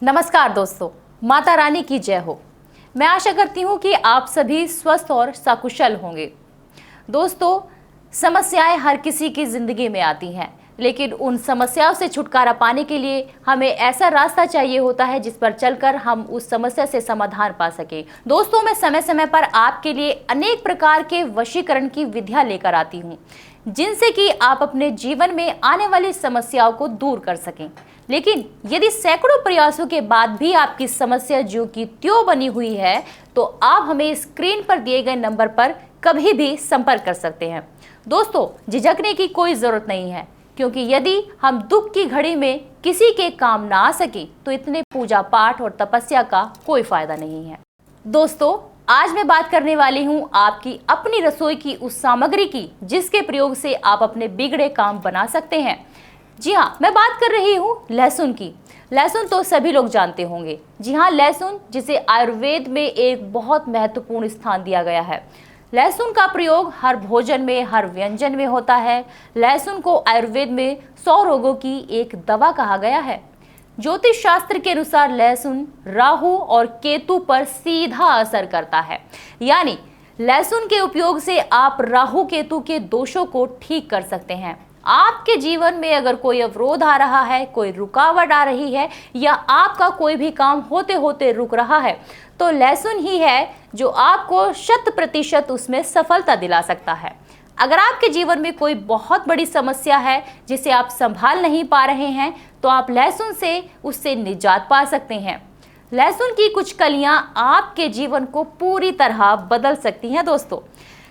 नमस्कार दोस्तों, माता रानी की जय हो। मैं आशा करती हूँ कि आप सभी स्वस्थ और सकुशल होंगे। दोस्तों, समस्याएं हर किसी की जिंदगी में आती हैं, लेकिन उन समस्याओं से छुटकारा पाने के लिए हमें ऐसा रास्ता चाहिए होता है जिस पर चलकर हम उस समस्या से समाधान पा सकें। दोस्तों, मैं समय समय पर आपके लिए अनेक प्रकार के वशीकरण की विधियां लेकर आती हूँ, जिनसे कि आप अपने जीवन में आने वाली समस्याओं को दूर कर सकें। लेकिन यदि सैकड़ों प्रयासों के बाद भी आपकी समस्या ज्यों की त्यों बनी हुई है, तो आप हमें स्क्रीन पर दिए गए नंबर पर कभी भी संपर्क कर सकते हैं। दोस्तों, झिझकने की कोई जरूरत नहीं है, क्योंकि यदि हम दुख की घड़ी में किसी के काम ना आ सके तो इतने पूजा पाठ और तपस्या का कोई फायदा नहीं है। दोस्तों, आज मैं बात करने वाली हूँ आपकी अपनी रसोई की उस सामग्री की जिसके प्रयोग से आप अपने बिगड़े काम बना सकते हैं। जी हाँ, मैं बात कर रही हूँ लहसुन की। लहसुन तो सभी लोग जानते होंगे। जी हाँ, लहसुन जिसे आयुर्वेद में एक बहुत महत्वपूर्ण स्थान दिया गया है। लहसुन का प्रयोग हर भोजन में, हर व्यंजन में होता है। लहसुन को आयुर्वेद में 100 रोगों की एक दवा कहा गया है। ज्योतिष शास्त्र के अनुसार लहसुन राहु और केतु पर सीधा असर करता है, यानी लहसुन के उपयोग से आप राहु केतु के दोषों को ठीक कर सकते हैं। आपके जीवन में अगर कोई अवरोध आ रहा है, कोई रुकावट आ रही है, या आपका कोई भी काम होते होते रुक रहा है, तो लहसुन ही है जो आपको 100% उसमें सफलता दिला सकता है। अगर आपके जीवन में कोई बहुत बड़ी समस्या है जिसे आप संभाल नहीं पा रहे हैं, तो आप लहसुन से उससे निजात पा सकते हैं। लहसुन की कुछ कलियां आपके जीवन को पूरी तरह बदल सकती हैं। दोस्तों,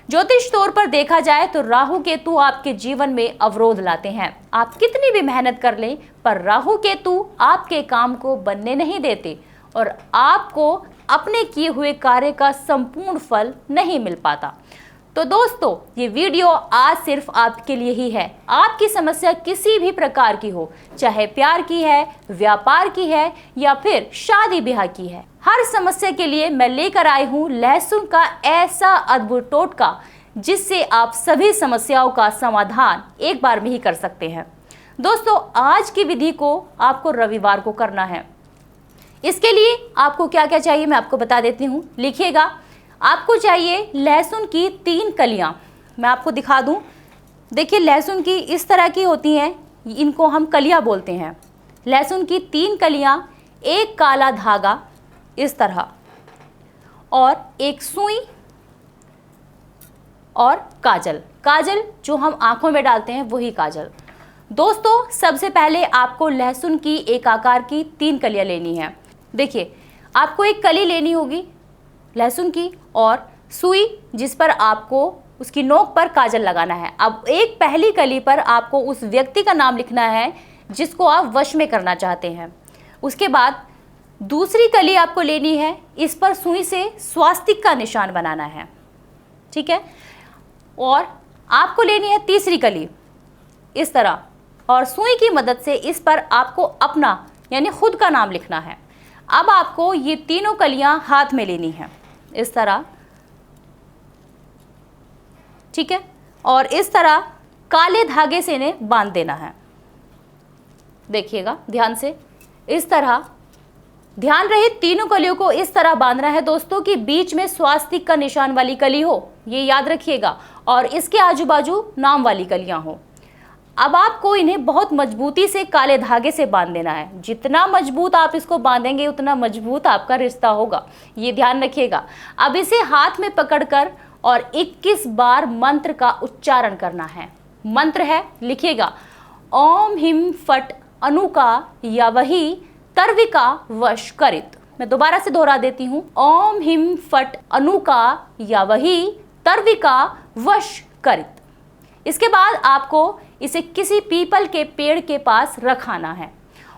ज्योतिष तौर पर देखा जाए तो राहु केतु आपके जीवन में अवरोध लाते हैं। आप कितनी भी मेहनत कर लें, पर राहु केतु आपके काम को बनने नहीं देते और आपको अपने किए हुए कार्य का संपूर्ण फल नहीं मिल पाता। तो दोस्तों, ये वीडियो आज सिर्फ आपके लिए ही है। आपकी समस्या किसी भी प्रकार की हो, चाहे प्यार की है, व्यापार की है, या फिर शादी ब्याह की है, हर समस्या के लिए मैं लेकर आई हूँ लहसुन का ऐसा अद्भुत टोटका जिससे आप सभी समस्याओं का समाधान एक बार में ही कर सकते हैं। दोस्तों, आज की विधि को आपको रविवार को करना है। इसके लिए आपको क्या क्या चाहिए मैं आपको बता देती हूँ, लिखिएगा। आपको चाहिए लहसुन की 3 कलियां। मैं आपको दिखा दूं। देखिए, लहसुन की इस तरह की होती हैं, इनको हम कलियां बोलते हैं। लहसुन की 3 कलियां, एक काला धागा इस तरह, और एक सुई और काजल। काजल जो हम आंखों में डालते हैं वही काजल। दोस्तों, सबसे पहले आपको लहसुन की एक आकार की 3 कलियां लेनी है। देखिए, आपको एक कली लेनी होगी लहसुन की और सुई जिस पर आपको उसकी नोक पर काजल लगाना है। अब एक पहली कली पर आपको उस व्यक्ति का नाम लिखना है जिसको आप वश में करना चाहते हैं। उसके बाद दूसरी कली आपको लेनी है, इस पर सुई से स्वास्तिक का निशान बनाना है, ठीक है। और आपको लेनी है तीसरी कली इस तरह, और सुई की मदद से इस पर आपको अपना यानी खुद का नाम लिखना है। अब आपको ये तीनों कलियां हाथ में लेनी है इस तरह, ठीक है, और इस तरह काले धागे से इन्हें बांध देना है। देखिएगा ध्यान से, इस तरह ध्यान रहे तीनों कलियों को इस तरह बांधना है दोस्तों कि बीच में स्वास्तिक का निशान वाली कली हो, ये याद रखिएगा, और इसके आजू बाजू नाम वाली कलियां हो। अब आपको इन्हें बहुत मजबूती से काले धागे से बांध देना है। जितना मजबूत आप इसको बांधेंगे उतना मजबूत आपका रिश्ता होगा, ये ध्यान रखिएगा। अब इसे हाथ में पकड़कर और 21 बार मंत्र का उच्चारण करना है। मंत्र है, लिखिएगा, ओम हिम फट अनुका या वही तर्विका वश करित। मैं दोबारा से दोहरा देती हूँ, ओम हिम फट अनुका या वही तर्विका वश करित। इसके बाद आपको इसे किसी पीपल के पेड़ के पास रखाना है।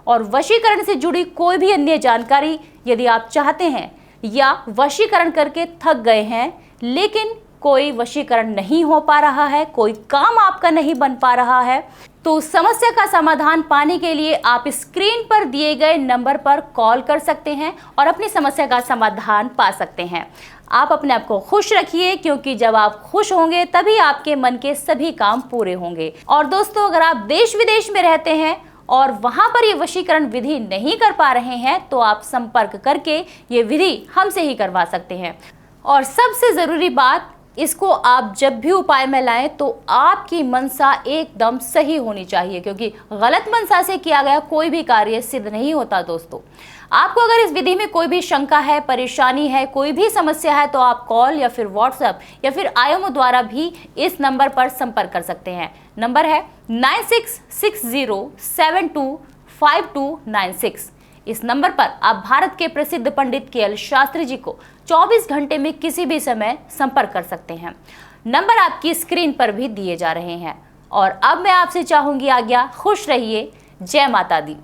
और वशीकरण से जुड़ी कोई भी अन्य जानकारी यदि आप चाहते हैं, या वशीकरण करके थक गए हैं लेकिन कोई वशीकरण नहीं हो पा रहा है, कोई काम आपका नहीं बन पा रहा है, तो उस समस्या का समाधान पाने के लिए आप स्क्रीन पर दिए गए नंबर पर कॉल कर सकते हैं और अपनी समस्या का समाधान पा सकते हैं। आप अपने आप को खुश रखिए, क्योंकि जब आप खुश होंगे तभी आपके मन के सभी काम पूरे होंगे। और दोस्तों, अगर आप देश विदेश में रहते हैं और वहां पर ये वशीकरण विधि नहीं कर पा रहे हैं तो आप संपर्क करके ये विधि हमसे ही करवा सकते हैं। और सबसे जरूरी बात, इसको आप जब भी उपाय में लाएं तो आपकी मनसा एकदम सही होनी चाहिए, क्योंकि गलत मनसा से किया गया कोई भी कार्य सिद्ध नहीं होता। दोस्तों, आपको अगर इस विधि में कोई भी शंका है, परेशानी है, कोई भी समस्या है तो आप कॉल या फिर व्हाट्सएप या फिर IMO द्वारा भी इस नंबर पर संपर्क कर सकते हैं। नंबर है 9660725296। इस नंबर पर आप भारत के प्रसिद्ध पंडित KL शास्त्री जी को 24 घंटे में किसी भी समय संपर्क कर सकते हैं। नंबर आपकी स्क्रीन पर भी दिए जा रहे हैं। और अब मैं आपसे चाहूंगी आज्ञा। खुश रहिए। जय माता दी।